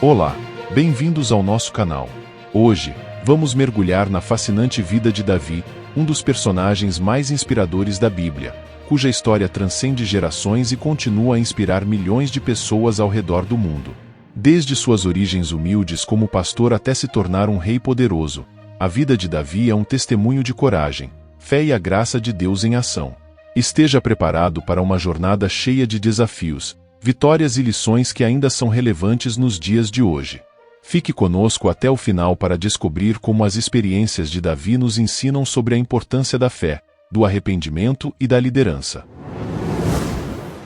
Olá, bem-vindos ao nosso canal. Hoje, vamos mergulhar na fascinante vida de Davi, um dos personagens mais inspiradores da Bíblia, cuja história transcende gerações e continua a inspirar milhões de pessoas ao redor do mundo. Desde suas origens humildes como pastor até se tornar um rei poderoso, a vida de Davi é um testemunho de coragem, fé e a graça de Deus em ação. Esteja preparado para uma jornada cheia de desafios, vitórias e lições que ainda são relevantes nos dias de hoje. Fique conosco até o final para descobrir como as experiências de Davi nos ensinam sobre a importância da fé, do arrependimento e da liderança.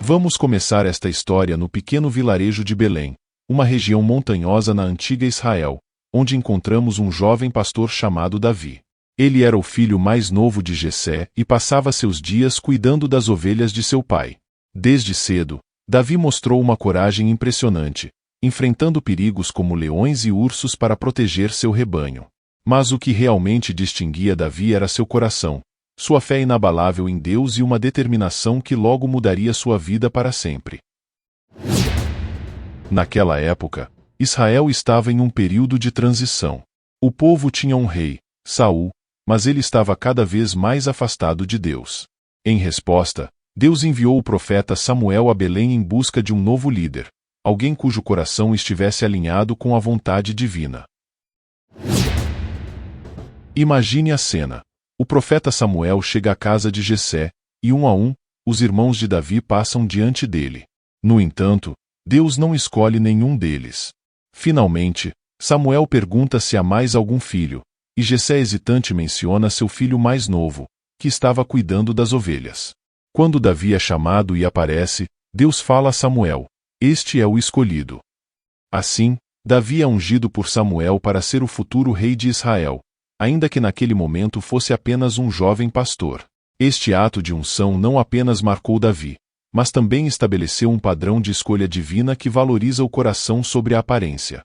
Vamos começar esta história no pequeno vilarejo de Belém, uma região montanhosa na antiga Israel, onde encontramos um jovem pastor chamado Davi. Ele era o filho mais novo de Jessé e passava seus dias cuidando das ovelhas de seu pai. Desde cedo, Davi mostrou uma coragem impressionante, enfrentando perigos como leões e ursos para proteger seu rebanho. Mas o que realmente distinguia Davi era seu coração, sua fé inabalável em Deus e uma determinação que logo mudaria sua vida para sempre. Naquela época, Israel estava em um período de transição. O povo tinha um rei, Saul, mas ele estava cada vez mais afastado de Deus. Em resposta, Deus enviou o profeta Samuel a Belém em busca de um novo líder, alguém cujo coração estivesse alinhado com a vontade divina. Imagine a cena. O profeta Samuel chega à casa de Jessé, e um a um, os irmãos de Davi passam diante dele. No entanto, Deus não escolhe nenhum deles. Finalmente, Samuel pergunta se há mais algum filho, e Jessé hesitante menciona seu filho mais novo, que estava cuidando das ovelhas. Quando Davi é chamado e aparece, Deus fala a Samuel: "Este é o escolhido." Assim, Davi é ungido por Samuel para ser o futuro rei de Israel, ainda que naquele momento fosse apenas um jovem pastor. Este ato de unção não apenas marcou Davi, mas também estabeleceu um padrão de escolha divina que valoriza o coração sobre a aparência.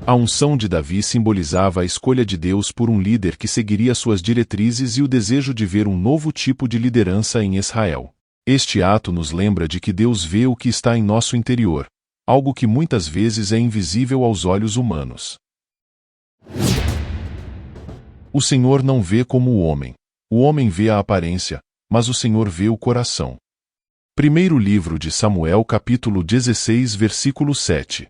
A unção de Davi simbolizava a escolha de Deus por um líder que seguiria suas diretrizes e o desejo de ver um novo tipo de liderança em Israel. Este ato nos lembra de que Deus vê o que está em nosso interior, algo que muitas vezes é invisível aos olhos humanos. O Senhor não vê como o homem vê a aparência, mas o Senhor vê o coração. Primeiro livro de Samuel, capítulo 16, versículo 7.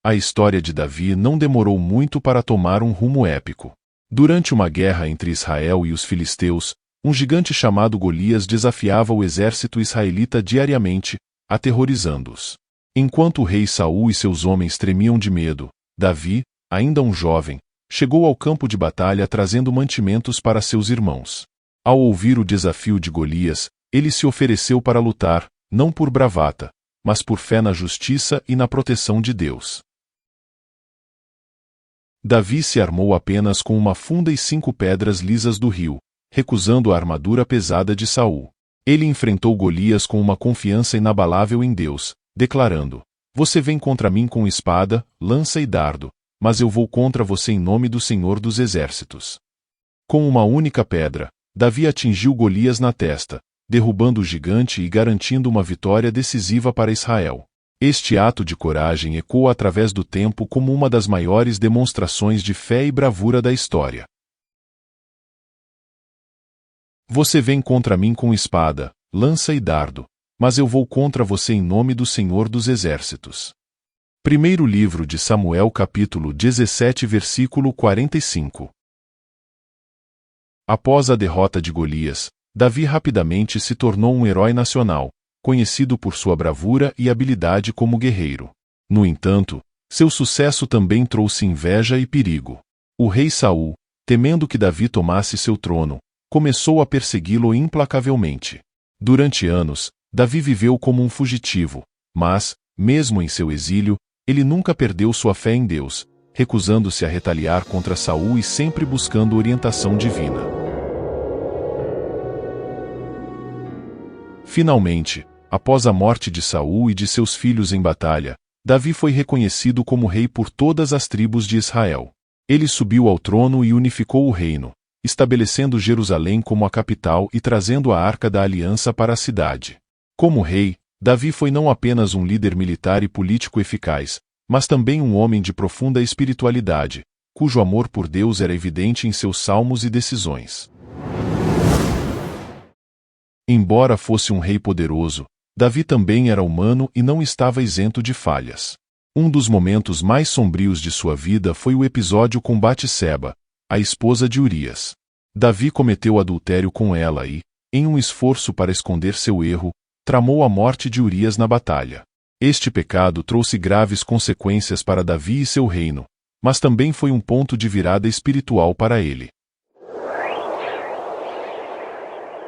A história de Davi não demorou muito para tomar um rumo épico. Durante uma guerra entre Israel e os filisteus, um gigante chamado Golias desafiava o exército israelita diariamente, aterrorizando-os. Enquanto o rei Saul e seus homens tremiam de medo, Davi, ainda um jovem, chegou ao campo de batalha trazendo mantimentos para seus irmãos. Ao ouvir o desafio de Golias, ele se ofereceu para lutar, não por bravata, mas por fé na justiça e na proteção de Deus. Davi se armou apenas com uma funda e 5 pedras lisas do rio, recusando a armadura pesada de Saul. Ele enfrentou Golias com uma confiança inabalável em Deus, declarando: "Você vem contra mim com espada, lança e dardo, mas eu vou contra você em nome do Senhor dos Exércitos." Com uma única pedra, Davi atingiu Golias na testa, derrubando o gigante e garantindo uma vitória decisiva para Israel. Este ato de coragem ecoa através do tempo como uma das maiores demonstrações de fé e bravura da história. "Você vem contra mim com espada, lança e dardo, mas eu vou contra você em nome do Senhor dos Exércitos." Primeiro livro de Samuel, capítulo 17, versículo 45. Após a derrota de Golias, Davi rapidamente se tornou um herói nacional, conhecido por sua bravura e habilidade como guerreiro. No entanto, seu sucesso também trouxe inveja e perigo. O rei Saul, temendo que Davi tomasse seu trono, começou a persegui-lo implacavelmente. Durante anos, Davi viveu como um fugitivo, mas, mesmo em seu exílio, ele nunca perdeu sua fé em Deus, recusando-se a retaliar contra Saul e sempre buscando orientação divina. Finalmente, após a morte de Saul e de seus filhos em batalha, Davi foi reconhecido como rei por todas as tribos de Israel. Ele subiu ao trono e unificou o reino, estabelecendo Jerusalém como a capital e trazendo a Arca da Aliança para a cidade. Como rei, Davi foi não apenas um líder militar e político eficaz, mas também um homem de profunda espiritualidade, cujo amor por Deus era evidente em seus salmos e decisões. Embora fosse um rei poderoso, Davi também era humano e não estava isento de falhas. Um dos momentos mais sombrios de sua vida foi o episódio com Batseba, a esposa de Urias. Davi cometeu adultério com ela e, em um esforço para esconder seu erro, tramou a morte de Urias na batalha. Este pecado trouxe graves consequências para Davi e seu reino, mas também foi um ponto de virada espiritual para ele.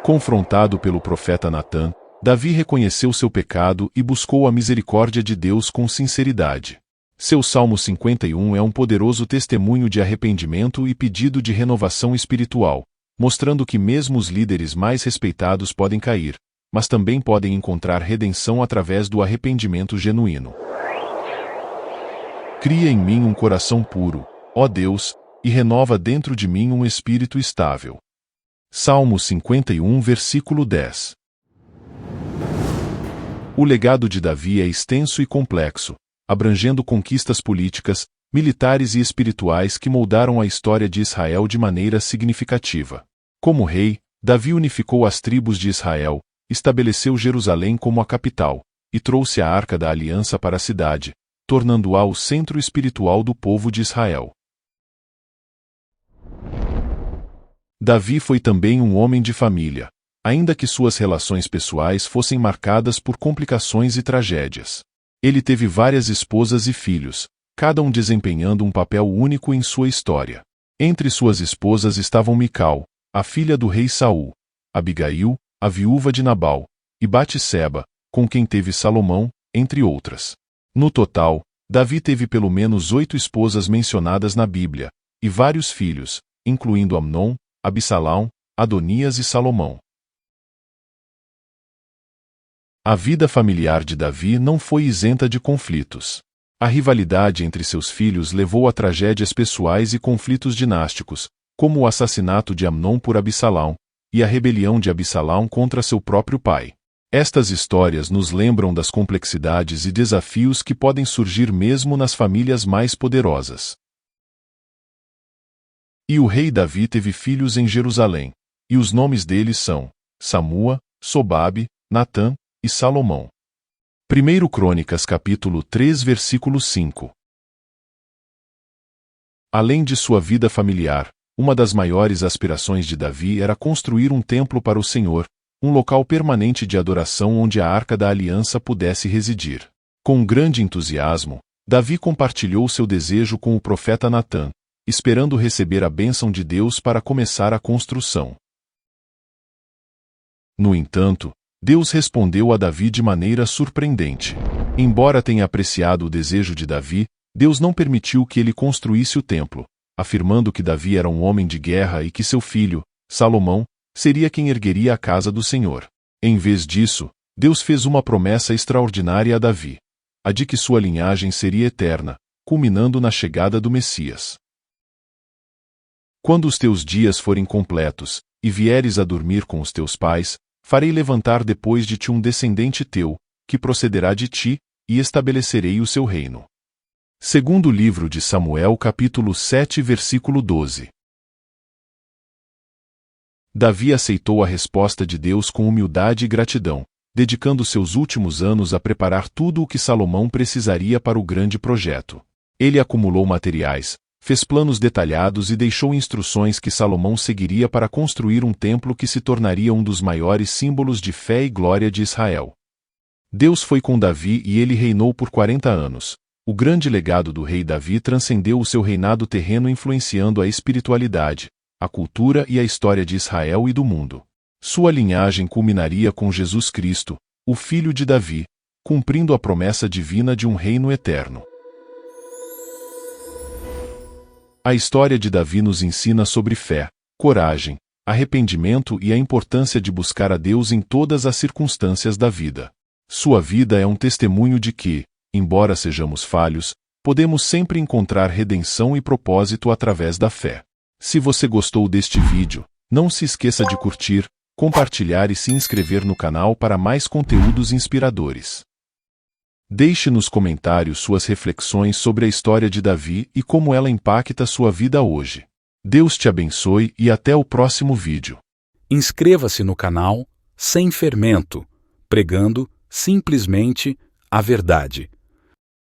Confrontado pelo profeta Natã, Davi reconheceu seu pecado e buscou a misericórdia de Deus com sinceridade. Seu Salmo 51 é um poderoso testemunho de arrependimento e pedido de renovação espiritual, mostrando que mesmo os líderes mais respeitados podem cair, mas também podem encontrar redenção através do arrependimento genuíno. Cria em mim um coração puro, ó Deus, e renova dentro de mim um espírito estável. Salmo 51, versículo 10. O legado de Davi é extenso e complexo, abrangendo conquistas políticas, militares e espirituais que moldaram a história de Israel de maneira significativa. Como rei, Davi unificou as tribos de Israel, estabeleceu Jerusalém como a capital, e trouxe a Arca da Aliança para a cidade, tornando-a o centro espiritual do povo de Israel. Davi foi também um homem de família, ainda que suas relações pessoais fossem marcadas por complicações e tragédias. Ele teve várias esposas e filhos, cada um desempenhando um papel único em sua história. Entre suas esposas estavam Mical, a filha do rei Saul, Abigail, a viúva de Nabal, e Batseba, com quem teve Salomão, entre outras. No total, Davi teve pelo menos 8 esposas mencionadas na Bíblia, e vários filhos, incluindo Amnon, Absalão, Adonias e Salomão. A vida familiar de Davi não foi isenta de conflitos. A rivalidade entre seus filhos levou a tragédias pessoais e conflitos dinásticos, como o assassinato de Amnon por Absalão, e a rebelião de Absalão contra seu próprio pai. Estas histórias nos lembram das complexidades e desafios que podem surgir mesmo nas famílias mais poderosas. E o rei Davi teve filhos em Jerusalém, e os nomes deles são Samua, Sobabe, Natã e Salomão. 1 Crônicas capítulo 3 versículo 5. Além de sua vida familiar, uma das maiores aspirações de Davi era construir um templo para o Senhor, um local permanente de adoração onde a Arca da Aliança pudesse residir. Com grande entusiasmo, Davi compartilhou seu desejo com o profeta Natã, esperando receber a bênção de Deus para começar a construção. No entanto, Deus respondeu a Davi de maneira surpreendente. Embora tenha apreciado o desejo de Davi, Deus não permitiu que ele construísse o templo, afirmando que Davi era um homem de guerra e que seu filho, Salomão, seria quem ergueria a casa do Senhor. Em vez disso, Deus fez uma promessa extraordinária a Davi, a de que sua linhagem seria eterna, culminando na chegada do Messias. Quando os teus dias forem completos, e vieres a dormir com os teus pais, farei levantar depois de ti um descendente teu, que procederá de ti, e estabelecerei o seu reino. Segundo livro de Samuel capítulo 7 versículo 12. Davi aceitou a resposta de Deus com humildade e gratidão, dedicando seus últimos anos a preparar tudo o que Salomão precisaria para o grande projeto. Ele acumulou materiais, fez planos detalhados e deixou instruções que Salomão seguiria para construir um templo que se tornaria um dos maiores símbolos de fé e glória de Israel. Deus foi com Davi e ele reinou por 40 anos. O grande legado do rei Davi transcendeu o seu reinado terreno, influenciando a espiritualidade, a cultura e a história de Israel e do mundo. Sua linhagem culminaria com Jesus Cristo, o filho de Davi, cumprindo a promessa divina de um reino eterno. A história de Davi nos ensina sobre fé, coragem, arrependimento e a importância de buscar a Deus em todas as circunstâncias da vida. Sua vida é um testemunho de que, embora sejamos falhos, podemos sempre encontrar redenção e propósito através da fé. Se você gostou deste vídeo, não se esqueça de curtir, compartilhar e se inscrever no canal para mais conteúdos inspiradores. Deixe nos comentários suas reflexões sobre a história de Davi e como ela impacta sua vida hoje. Deus te abençoe e até o próximo vídeo. Inscreva-se no canal Sem Fermento, pregando simplesmente a verdade.